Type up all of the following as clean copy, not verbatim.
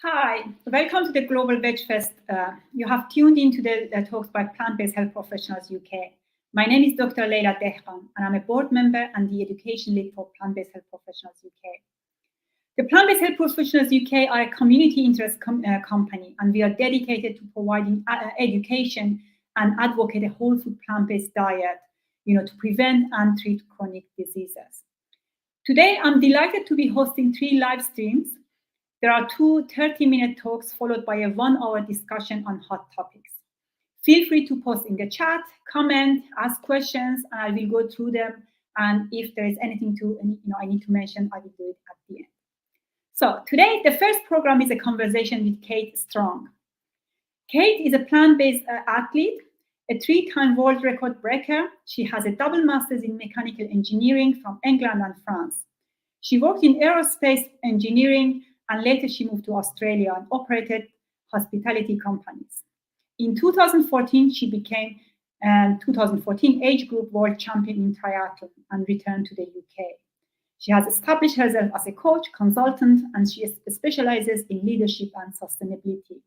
Hi, welcome to the Global Veg Fest. You have tuned into the talks by Plant-Based Health Professionals UK. My name is Dr Leila Dehghan, and I'm a board member and the education lead for Plant-Based Health Professionals UK. The Plant-Based Health Professionals UK are a community interest company, and we are dedicated to providing education and advocate a whole food plant-based diet, to prevent and treat chronic diseases. Today, I'm delighted to be hosting 3 live streams. There are 2 30-minute talks followed by a 1-hour discussion on hot topics. Feel free to post in the chat, comment, ask questions, and I will go through them. And if there is anything I need to mention, I will do it at the end. So today, the first program is a conversation with Kate Strong. Kate is a plant-based athlete, a 3-time world record breaker. She has a double master's in mechanical engineering from England and France. She worked in aerospace engineering, and later she moved to Australia and operated hospitality companies. In 2014, she became 2014 age group world champion in triathlon and returned to the UK. She has established herself as a coach, consultant, and she specializes in leadership and sustainability.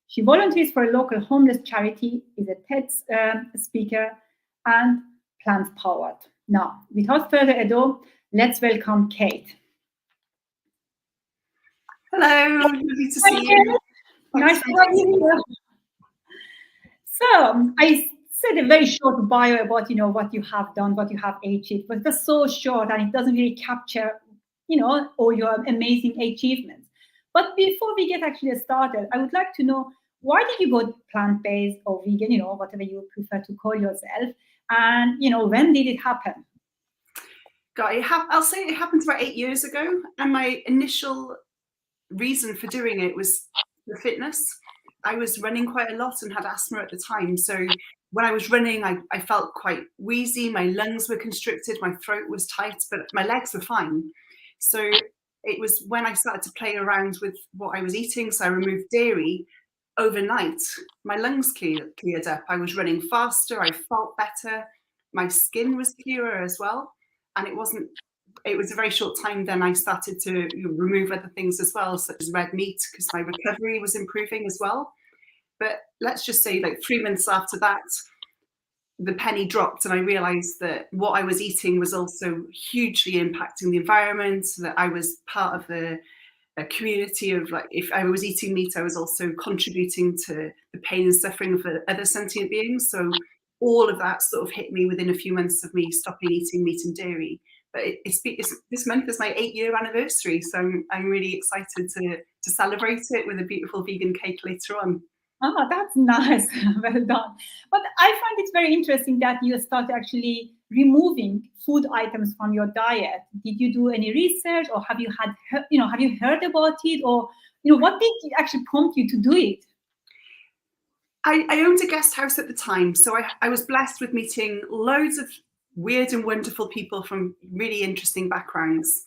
She volunteers for a local homeless charity, is a TED speaker, and plant powered. Now, without further ado, let's welcome Kate. Hello, lovely to see you. Nice to have you here. So, I said a very short bio about, what you have done, what you have achieved, but it's so short and it doesn't really capture, all your amazing achievements. But before we get actually started, I would like to know, why did you go plant-based or vegan, whatever you prefer to call yourself, and, when did it happen? I'll say it happened about 8 years ago, and my initial reason for doing it was the fitness. I was running quite a lot and had asthma at the time. So when I was running, I felt quite wheezy. My lungs were constricted, my throat was tight, but my legs were fine. So it was when I started to play around with what I was eating. So I removed dairy. Overnight, my lungs cleared up. I was running faster. I felt better. My skin was clearer as well. And it was a very short time then I started to remove other things as well, such as red meat, because my recovery was improving as well. But let's just say 3 months after that, the penny dropped and I realized that what I was eating was also hugely impacting the environment, that I was part of a community of, if I was eating meat, I was also contributing to the pain and suffering of other sentient beings. So all of that sort of hit me within a few months of me stopping eating meat and dairy. But this month is my 8-year anniversary, so I'm really excited to celebrate it with a beautiful vegan cake later on. Oh, that's nice. Well done. But I find it very interesting that you started actually removing food items from your diet. Did you do any research, or have you heard about it, or what did actually prompt you to do it? I owned a guest house at the time, so I was blessed with meeting loads of weird and wonderful people from really interesting backgrounds,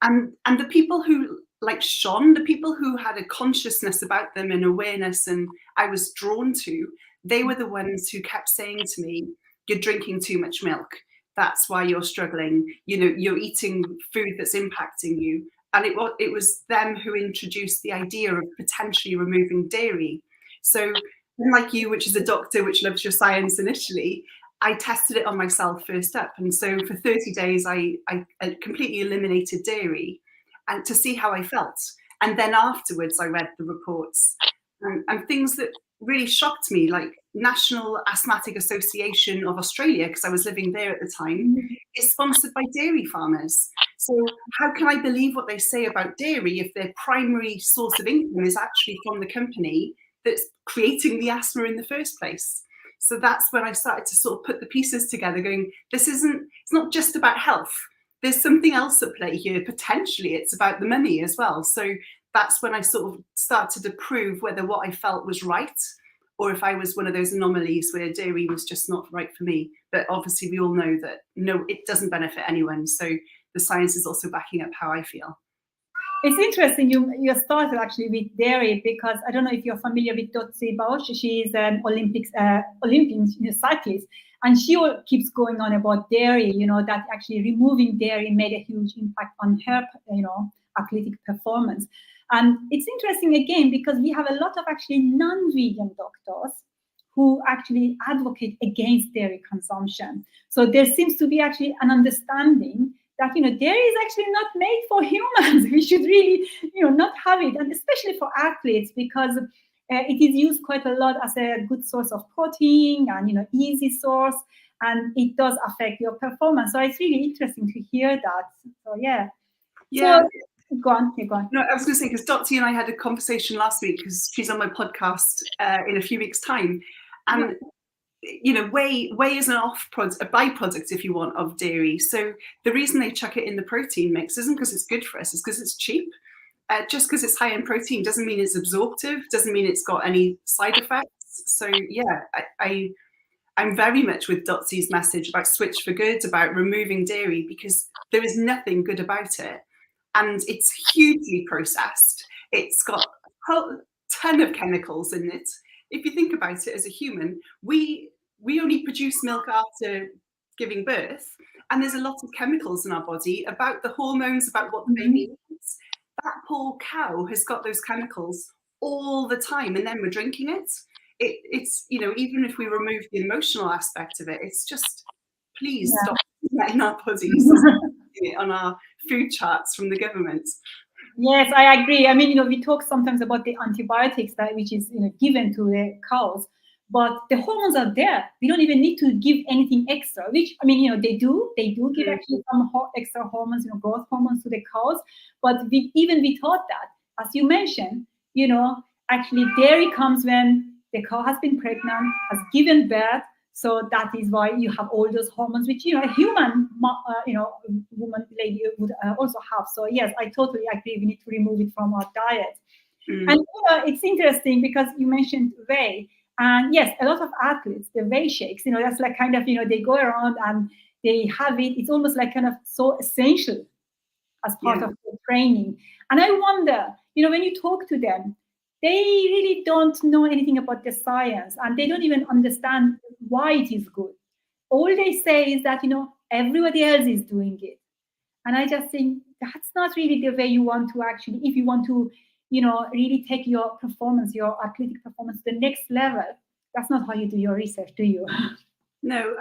and the people who shone, the people who had a consciousness about them and awareness, and I was drawn to, they were the ones who kept saying to me, "You're drinking too much milk. That's why you're struggling. You're eating food that's impacting you." And it was them who introduced the idea of potentially removing dairy. So, unlike you, which is a doctor which loves your science initially, I tested it on myself first up. And so for 30 days, I completely eliminated dairy and to see how I felt. And then afterwards, I read the reports and things that really shocked me, like National Asthmatic Association of Australia, because I was living there at the time, is sponsored by dairy farmers. So how can I believe what they say about dairy if their primary source of income is actually from the company that's creating the asthma in the first place? So that's when I started to sort of put the pieces together, going, it's not just about health. There's something else at play here. Potentially it's about the money as well. So that's when I sort of started to prove whether what I felt was right, or if I was one of those anomalies where dairy was just not right for me. But obviously we all know that, no, it doesn't benefit anyone. So the science is also backing up how I feel. It's interesting you started actually with dairy, because I don't know if you're familiar with Dotsie Bausch. She is an Olympian cyclist, and she keeps going on about dairy, that actually removing dairy made a huge impact on her, athletic performance. And it's interesting again, because we have a lot of actually non-vegan doctors who actually advocate against dairy consumption. So there seems to be actually an understanding that, dairy is actually not made for humans. We should really, not have it, and especially for athletes, because it is used quite a lot as a good source of protein and, easy source, and it does affect your performance. So it's really interesting to hear that. So yeah. Yeah. So, go on. No, I was going to say, because Dottie and I had a conversation last week, because she's on my podcast in a few weeks' time, and whey is a byproduct, if you want, of dairy. So the reason they chuck it in the protein mix isn't because it's good for us; it's because it's cheap. Just because it's high in protein doesn't mean it's absorptive, doesn't mean it's got any side effects. So yeah, I'm very much with Dottie's message about switch for good, about removing dairy, because there is nothing good about it. And it's hugely processed. It's got a ton of chemicals in it. If you think about it as a human, we only produce milk after giving birth, and there's a lot of chemicals in our body about the hormones, about what the baby needs. That poor cow has got those chemicals all the time, and then we're drinking it. It's even if we remove the emotional aspect of it, it's just, please stop letting our bodies on our food charts from the government. Yes, I agree. I mean, we talk sometimes about the antibiotics which is given to the cows, but the hormones are there. We don't even need to give anything extra. Which, I mean, they do give actually some extra hormones, growth hormones to the cows. But we thought that, as you mentioned, actually dairy comes when the cow has been pregnant, has given birth. So that is why you have all those hormones, which a human, woman, lady would also have. So yes, I totally agree. We need to remove it from our diet. And it's interesting because you mentioned whey, and yes, a lot of athletes, the whey shakes, that's like kind of, they go around and they have it. It's almost like kind of so essential as part of the training. And I wonder, when you talk to them, they really don't know anything about the science, and they don't even understand why it is good. All they say is that, everybody else is doing it. And I just think that's not really the way you want to actually, if you want to, really take your performance, your athletic performance to the next level, that's not how you do your research, do you? No,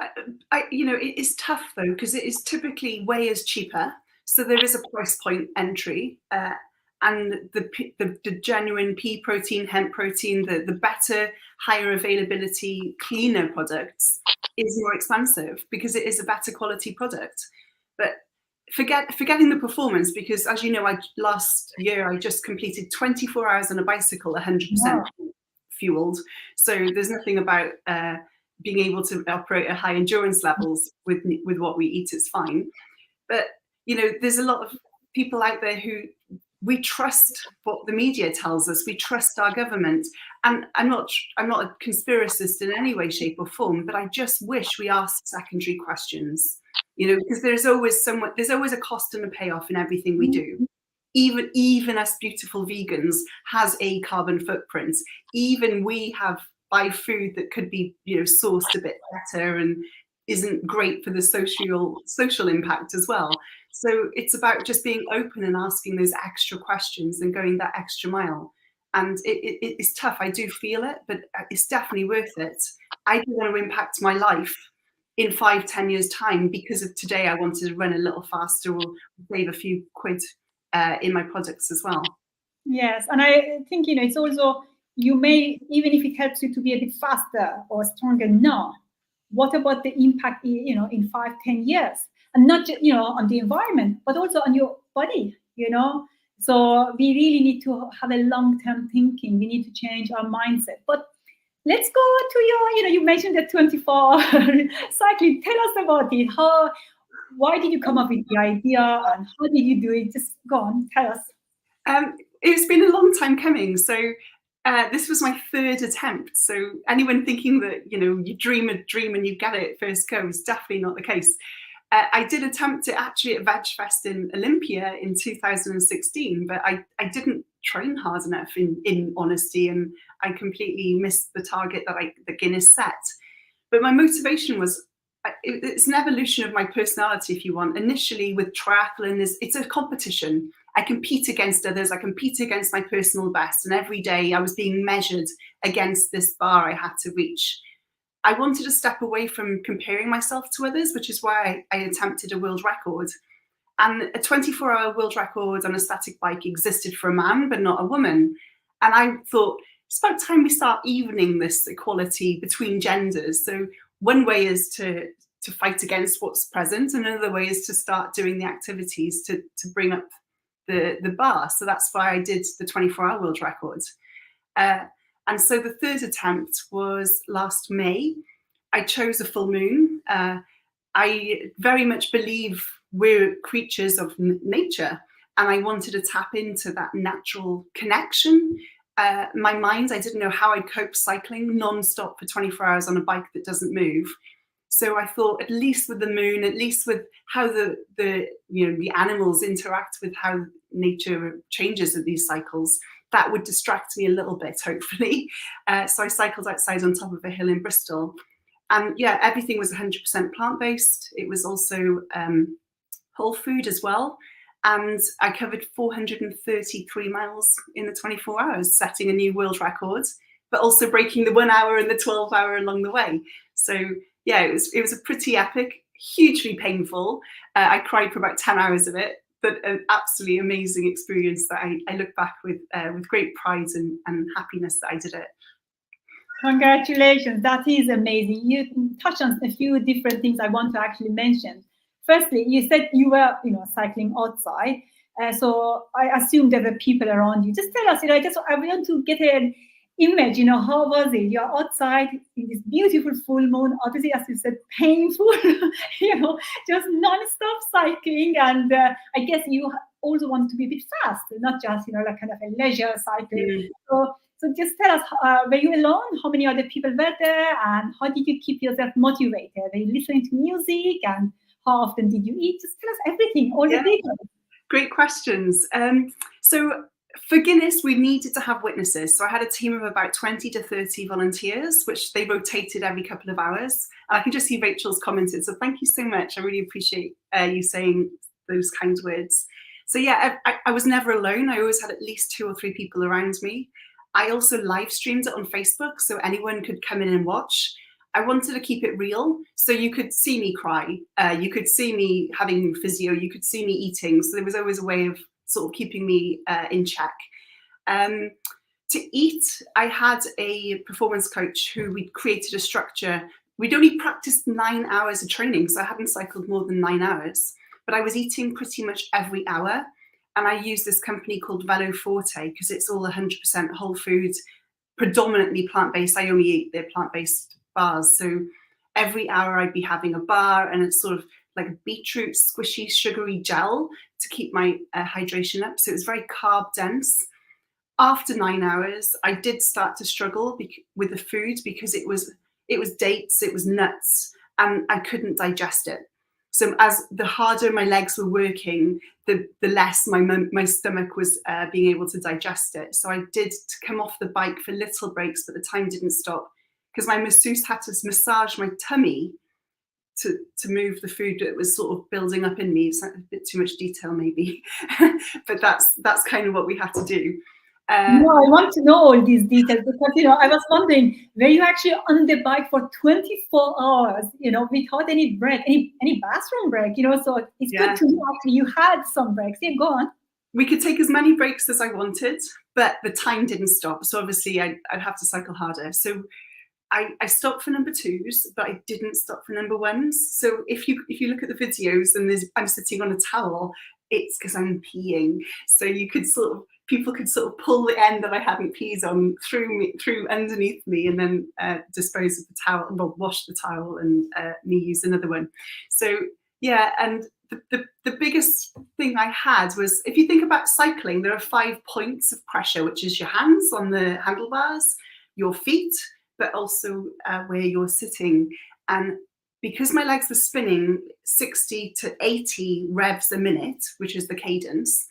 it is tough though, because it is typically whey is cheaper. So there is a price point entry. And the genuine pea protein, hemp protein, the better, higher availability, cleaner products is more expensive because it is a better quality product. But forgetting the performance, because as you know, last year I just completed 24 hours on a bicycle, 100% fueled. So there's nothing about being able to operate at high endurance levels with what we eat. It's fine. But there's a lot of people out there who we trust what the media tells us. We trust our government, and I'm not a conspiracist in any way, shape, or form. But I just wish we asked secondary questions, because there's always a cost and a payoff in everything we do. Even us beautiful vegans has a carbon footprint. Even we buy food that could be sourced a bit better and isn't great for the social impact as well. So it's about just being open and asking those extra questions and going that extra mile. And it's tough. I do feel it, but it's definitely worth it. I do want to impact my life in 5-10 years time because of today. I wanted to run a little faster or save a few quid in my products as well. Yes, and I think it's also, you may, even if it helps you to be a bit faster or stronger now, what about the impact in 5-10 years? And not just on the environment, but also on your body, So we really need to have a long-term thinking. We need to change our mindset. But let's go to your, you mentioned the 24-hour cycling. Tell us about it. Why did you come up with the idea, and how did you do it? Just go on, tell us. It's been a long time coming. So this was my third attempt. So anyone thinking that, you dream a dream and you get it first go is definitely not the case. I did attempt it actually at VegFest in Olympia in 2016, but I didn't train hard enough in honesty, and I completely missed the target that Guinness set. But my motivation was it's an evolution of my personality, if you want. Initially with triathlon, it's a competition. I compete against others, I compete against my personal best, and every day I was being measured against this bar I had to reach. I wanted to step away from comparing myself to others, which is why I attempted a world record. And a 24-hour world record on a static bike existed for a man, but not a woman. And I thought, it's about time we start evening this equality between genders. So one way is to fight against what's present, and another way is to start doing the activities to bring up the bar. So that's why I did the 24-hour world record. And so the third attempt was last May. I chose a full moon. I very much believe we're creatures of nature, and I wanted to tap into that natural connection. My mind, I didn't know how I'd cope cycling non-stop for 24 hours on a bike that doesn't move. So I thought, at least with the moon, at least with how the animals interact with how nature changes in these cycles, that would distract me a little bit, hopefully. So I cycled outside on top of a hill in Bristol. And yeah, everything was 100% plant-based. It was also whole food as well. And I covered 433 miles in the 24 hours, setting a new world record, but also breaking the 1 hour and the 12-hour along the way. So yeah, it was a pretty epic, hugely painful. I cried for about 10 hours of it, but an absolutely amazing experience that I look back with great pride and happiness that I did it. Congratulations, that is amazing. You touched on a few different things I want to actually mention. Firstly, you said you were, cycling outside. So I assume there were people around you. Just tell us, I want to get an image, how was it? You're outside in this beautiful full moon, obviously, as you said, painful, just non-stop cycling. And I guess you also wanted to be a bit fast, not just, like kind of a leisure cycling. So just tell us, were you alone? How many other people were there? And how did you keep yourself motivated? Were you listening to music? And how often did you eat? Just tell us everything, all the details. Great questions. So for Guinness, we needed to have witnesses. So I had a team of about 20 to 30 volunteers, which they rotated every couple of hours. And I can just see Rachel's commented. So thank you so much. I really appreciate you saying those kinds of words. So yeah, I was never alone. I always had at least 2 or 3 people around me. I also live streamed it on Facebook, so anyone could come in and watch. I wanted to keep it real, so you could see me cry, you could see me having physio, you could see me eating, so there was always a way of sort of keeping me in check. To eat, I had a performance coach who we'd created a structure. We'd only practiced 9 hours of training, so I hadn't cycled more than 9 hours, but I was eating pretty much every hour. And I use this company called Velo Forte because it's all 100% whole food, predominantly plant-based. I only eat their plant-based bars. So every hour I'd be having a bar, and it's sort of like a beetroot squishy sugary gel to keep my hydration up. So it was very carb dense. After 9 hours, I did start to struggle with the food because it was dates, it was nuts, and I couldn't digest it. So as the harder my legs were working, the less my stomach was being able to digest it. So I did come off the bike for little breaks, but the time didn't stop because my masseuse had to massage my tummy to move the food that was sort of building up in me. It's a bit too much detail maybe, but that's kind of what we had to do. No, I want to know all these details because, I was wondering, were you actually on the bike for 24 hours, without any break, any bathroom break, so it's good to know actually you had some breaks. Yeah, go on. We could take as many breaks as I wanted, but the time didn't stop. So obviously I'd have to cycle harder. So I stopped for number 2s, but I didn't stop for number 1s. So if you look at the videos and I'm sitting on a towel, it's because I'm peeing. So people could sort of pull the end that I hadn't peed on through underneath me, and then dispose of the towel, well, wash the towel, and me use another one. So yeah, and the biggest thing I had was, if you think about cycling, there are 5 points of pressure, which is your hands on the handlebars, your feet, but also where you're sitting. And because my legs were spinning 60 to 80 revs a minute, which is the cadence,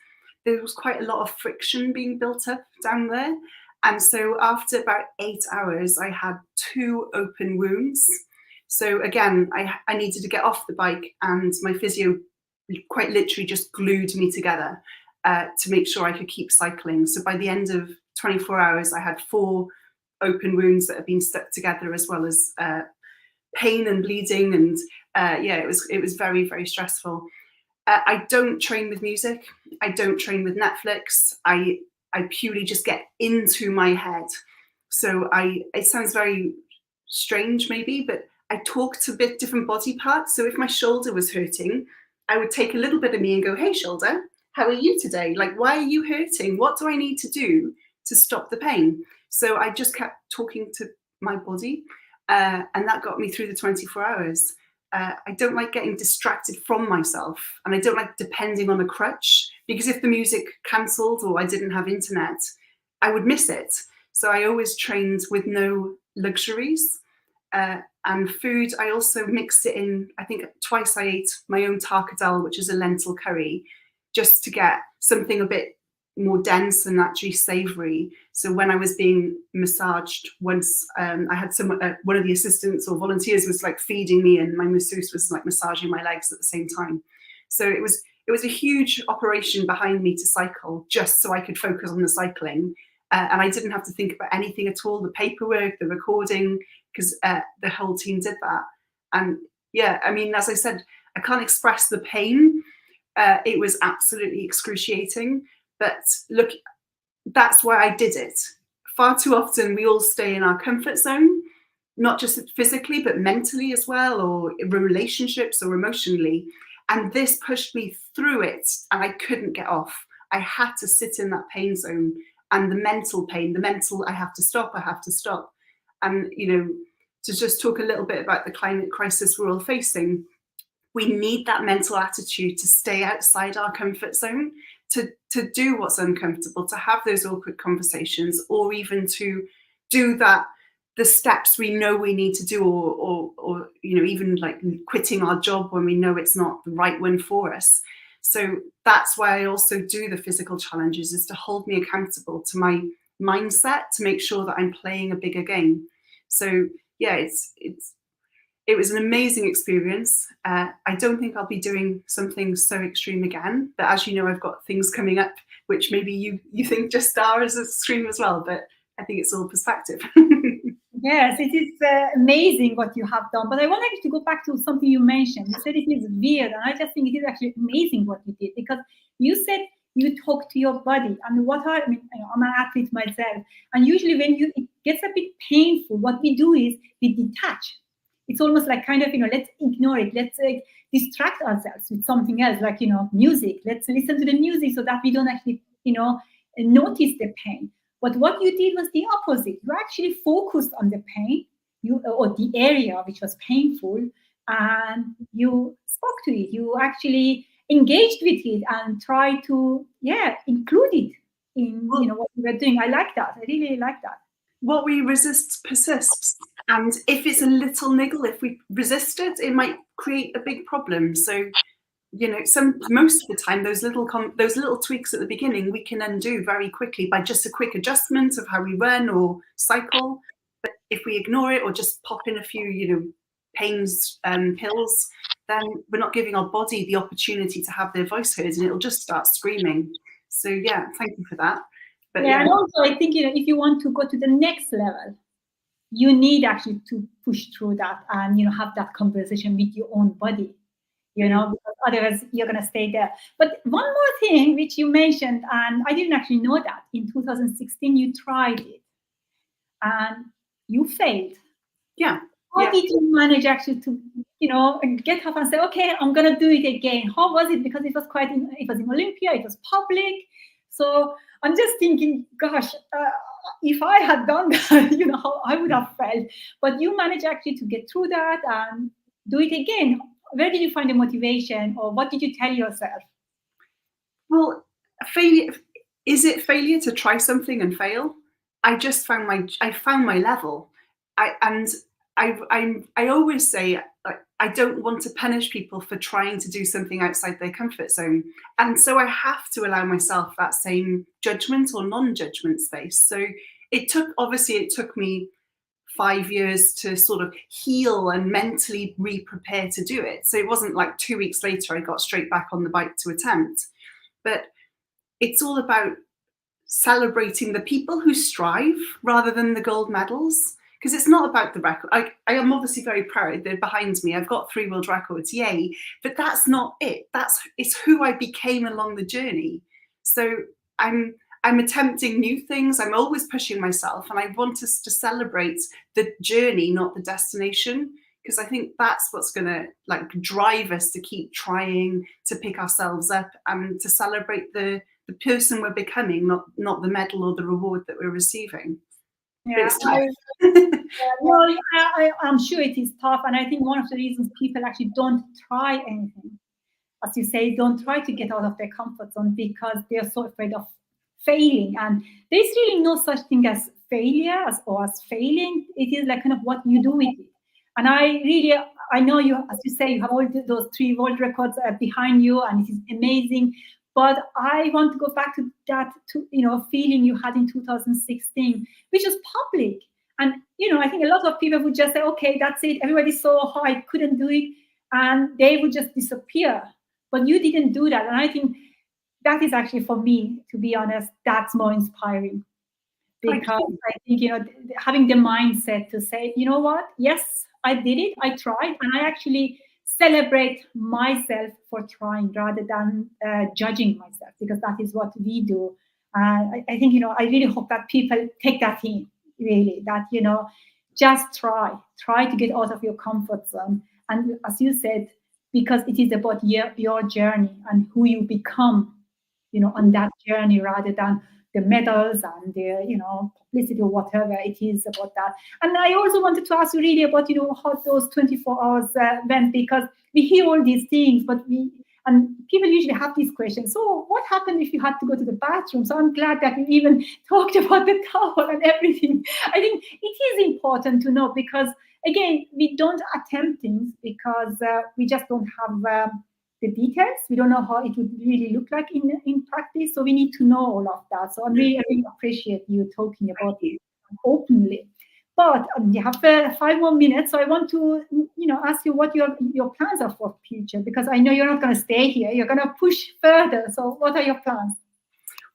there was quite a lot of friction being built up down there. And so after about 8 hours, I had 2 open wounds. So again, I needed to get off the bike, and my physio quite literally just glued me together to make sure I could keep cycling. So by the end of 24 hours, I had 4 open wounds that had been stuck together, as well as pain and bleeding. And yeah, it was very, very stressful. I don't train with music. I don't train with Netflix. I purely just get into my head. So it sounds very strange maybe, but I talk to a bit different body parts. So if my shoulder was hurting, I would take a little bit of me and go, hey shoulder, how are you today? Like, why are you hurting? What do I need to do to stop the pain? So I just kept talking to my body, and that got me through the 24 hours. I don't like getting distracted from myself, and I don't like depending on a crutch, because if the music cancelled or I didn't have internet, I would miss it. So I always trained with no luxuries. And food, I also mixed it in. I think twice I ate my own tarkadal, which is a lentil curry, just to get something a bit more dense and actually savoury. So when I was being massaged once, I had one of the assistants or volunteers was like feeding me, and my masseuse was like massaging my legs at the same time. So it was a huge operation behind me to cycle, just so I could focus on the cycling. And I didn't have to think about anything at all, the paperwork, the recording, because the whole team did that. And yeah, I mean, as I said, I can't express the pain. It was absolutely excruciating. But look, that's why I did it. Far too often we all stay in our comfort zone, not just physically, but mentally as well, or in relationships or emotionally. And this pushed me through it, and I couldn't get off. I had to sit in that pain zone. And the mental pain, I have to stop. And, you know, to just talk a little bit about the climate crisis we're all facing, we need that mental attitude to stay outside our comfort zone, to do what's uncomfortable, to have those awkward conversations, or even to do the steps we know we need to do, or you know, even like quitting our job when we know it's not the right one for us. So that's why I also do the physical challenges, is to hold me accountable to my mindset, to make sure that I'm playing a bigger game. So yeah, it was an amazing experience. I don't think I'll be doing something so extreme again, but as you know, I've got things coming up which maybe you think just are as extreme as well, but I think it's all perspective. Yes, it is amazing what you have done. But I want to go back to something you mentioned. You said it is weird, and I just think it is actually amazing what you did, because you said you talk to your body. And I mean, you know, I'm an athlete myself, and usually when it gets a bit painful, what we do is we detach. It's almost like kind of, you know, let's ignore it. Let's distract ourselves with something else, like, you know, music. Let's listen to the music so that we don't actually, you know, notice the pain. But what you did was the opposite. You actually focused on the pain, or the area which was painful, and you spoke to it. You actually engaged with it and tried to, include it in, you know, what you were doing. I like that. I really like that. What we resist persists. And if it's a little niggle, if we resist it, it might create a big problem. So, you know, most of the time, those little tweaks at the beginning, we can undo very quickly by just a quick adjustment of how we run or cycle. But if we ignore it or just pop in a few, you know, pains pills, then we're not giving our body the opportunity to have their voice heard, and it'll just start screaming. So yeah, thank you for that. But yeah, and also I think, you know, if you want to go to the next level, you need actually to push through that and, you know, have that conversation with your own body. You know, because otherwise you're going to stay there. But one more thing which you mentioned, and I didn't actually know that, in 2016 you tried it and you failed. Yeah. How did you manage actually to, you know, get up and say, okay, I'm going to do it again? How was it? Because it was it was in Olympia, it was public. So I'm just thinking, gosh, if I had done that, you know, how I would have felt. But you managed actually to get through that and do it again. Where did you find the motivation, or what did you tell yourself? Well, failure, is it failure to try something and fail? I found my level. I always say, I don't want to punish people for trying to do something outside their comfort zone. And so I have to allow myself that same judgment or non-judgment space. So it took me 5 years to sort of heal and mentally re-prepare to do it. So it wasn't like 2 weeks later I got straight back on the bike to attempt. But it's all about celebrating the people who strive rather than the gold medals. Because it's not about the record. I am obviously very proud. They're behind me. I've got 3 world records, yay. But that's not it. It's who I became along the journey. So I'm attempting new things. I'm always pushing myself, and I want us to celebrate the journey, not the destination. Because I think that's what's going to like drive us to keep trying, to pick ourselves up, and to celebrate the person we're becoming, not the medal or the reward that we're receiving. Yeah, I'm sure it is tough, and I think one of the reasons people actually don't try anything, as you say, don't try to get out of their comfort zone, because they're so afraid of failing. And there's really no such thing as failure or as failing. It is like kind of what you do with it. And I know you, as you say, you have all those 3 world records behind you, and it is amazing. But I want to go back to that, feeling you had in 2016, which was public. And, I think a lot of people would just say, okay, that's it. Everybody saw how I couldn't do it, and they would just disappear. But you didn't do that. And I think that is actually, for me, to be honest, that's more inspiring. Because I think, having the mindset to say, you know what? Yes, I did it. I tried. And I actually celebrate myself for trying rather than judging myself, because that is what we do. I think, I really hope that people take that in, really, that, just try to get out of your comfort zone. And as you said, because it is about your journey and who you become, on that journey, rather than the medals and the, publicity or whatever. It is about that. And I also wanted to ask you really about, how those 24 hours went, because we hear all these things, and people usually have these questions. So what happened if you had to go to the bathroom? So I'm glad that you even talked about the towel and everything. I think it is important to know, because again, we don't attempt things because we just don't have the details. We don't know how it would really look like in practice. So we need to know all of that. So I really appreciate you talking about it openly. But you have 5 more minutes. So I want to, ask you what your plans are for the future, because I know you're not going to stay here. You're going to push further. So what are your plans?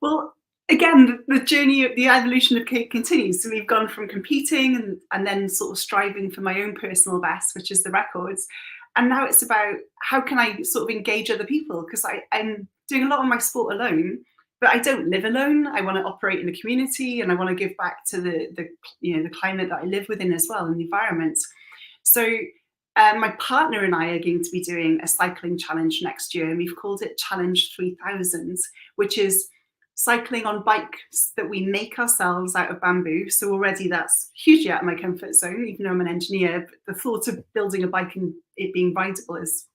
Well, again, the journey, the evolution of Kate continues. So we've gone from competing and then sort of striving for my own personal best, which is the records. And now it's about how can I sort of engage other people, because I'm doing a lot of my sport alone, but I don't live alone. I want to operate in the community, and I want to give back to the climate that I live within as well, and the environment. So my partner and I are going to be doing a cycling challenge next year, and we've called it Challenge 3000, which is cycling on bikes that we make ourselves out of bamboo. So already that's hugely out of my comfort zone, even though I'm an engineer. But the thought of building a bike and it being rideable is,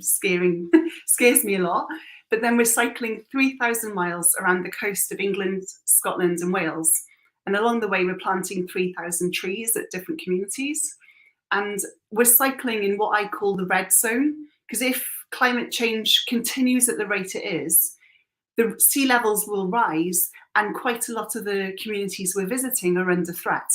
scares me a lot. But then we're cycling 3,000 miles around the coast of England, Scotland and Wales. And along the way, we're planting 3,000 trees at different communities. And we're cycling in what I call the red zone, because if climate change continues at the rate it is, the sea levels will rise, and quite a lot of the communities we're visiting are under threat.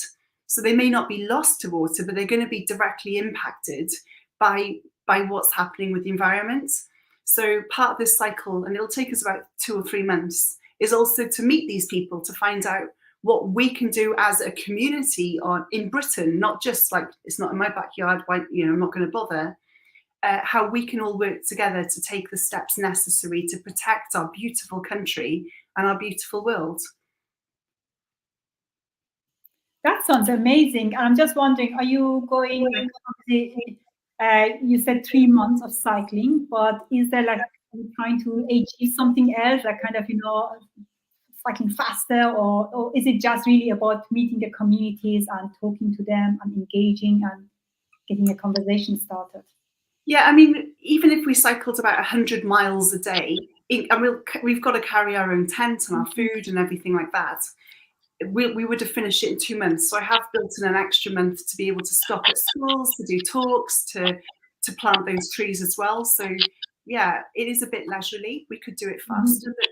So they may not be lost to water, but they're going to be directly impacted by what's happening with the environment. So part of this cycle, and it'll take us about 2 or 3 months, is also to meet these people, to find out what we can do as a community in Britain, not just like, it's not in my backyard, I'm not going to bother. How we can all work together to take the steps necessary to protect our beautiful country and our beautiful world. That sounds amazing. I'm just wondering, are you going, you said 3 months of cycling, but is there like trying to achieve something else, like kind of, cycling faster, or is it just really about meeting the communities and talking to them and engaging and getting a conversation started? Yeah, I mean, even if we cycled about 100 miles a day, and we've got to carry our own tent and our food and everything like that, we would have finished it in 2 months. So I have built in an extra month to be able to stop at schools, to do talks, to plant those trees as well. So yeah, it is a bit leisurely. We could do it faster, but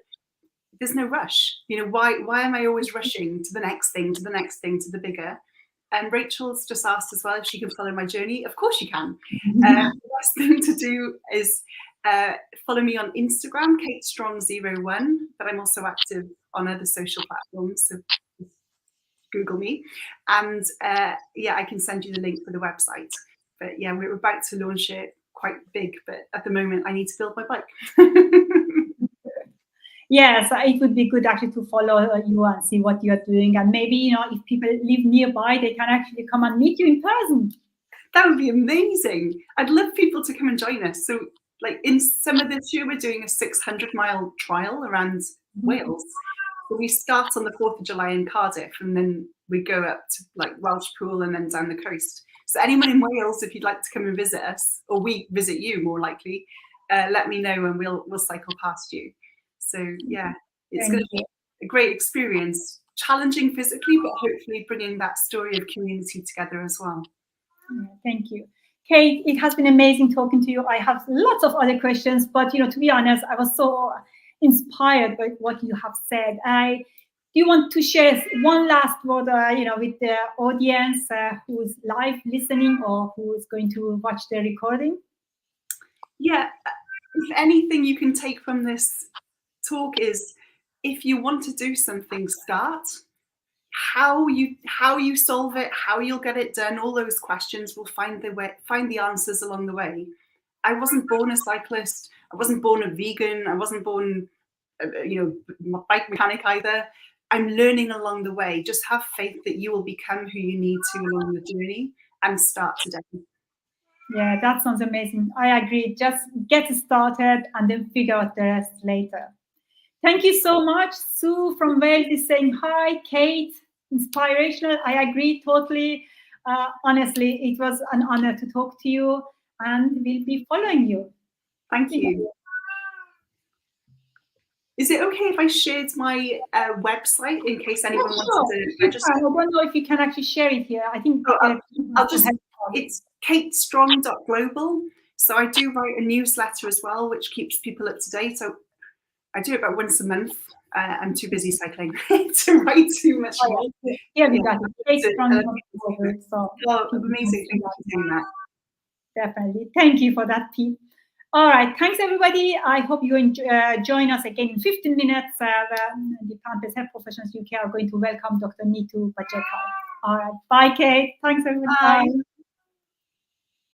there's no rush. Why am I always rushing to the next thing, to the next thing, to the bigger? And Rachel's just asked as well if she can follow my journey. Of course you can. The best thing to do is follow me on Instagram, KateStrong01, but I'm also active on other social platforms, so Google me. And yeah, I can send you the link for the website. But yeah, we're about to launch it quite big, but at the moment I need to build my bike. Yes, it would be good actually to follow you and see what you're doing. And maybe, you know, if people live nearby, they can actually come and meet you in person. That would be amazing. I'd love people to come and join us. So like in summer this year, we're doing a 600-mile trial around Wales. So we start on the 4th of July in Cardiff, and then we go up to like Welsh Pool and then down the coast. So anyone in Wales, if you'd like to come and visit us, or we visit you more likely, let me know and we'll cycle past you. So yeah, it's going to be a great experience, challenging physically, but hopefully bringing that story of community together as well. Yeah, thank you. Kate, it has been amazing talking to you. I have lots of other questions, but you know, to be honest, I was so inspired by what you have said. Do you want to share one last word, you know, with the audience who's live listening or who is going to watch the recording? Yeah, if anything you can take from this talk is, if you want to do something, start. How you solve it, how you'll get it done, all those questions, will find the answers along the way. I wasn't born a cyclist. I wasn't born a vegan. I wasn't born, you know, bike mechanic either. I'm learning along the way. Just have faith that you will become who you need to along the journey, and start today. Yeah, that sounds amazing. I agree. Just get started and then figure out the rest later. Thank you so much. Sue from Wales is saying hi. Kate, inspirational. I agree totally. Honestly, it was an honor to talk to you, and we'll be following you. Thank you. Is it okay if I shared my website in case anyone wanted to register? I don't know if you can actually share it here. I think I'll just. It's katestrong.global. So I do write a newsletter as well, which keeps people up to date. So I do it about once a month. I'm too busy cycling to write too much more. Yeah, we got it. So amazing. Thank you for doing that. Definitely. Thank you for that, Pete. All right. Thanks, everybody. I hope you join us again in 15 minutes. The PlantBased Health Professionals UK are going to welcome Dr. Neetu Bajekar. All right. Bye, Kate. Thanks, everybody. Bye. Bye.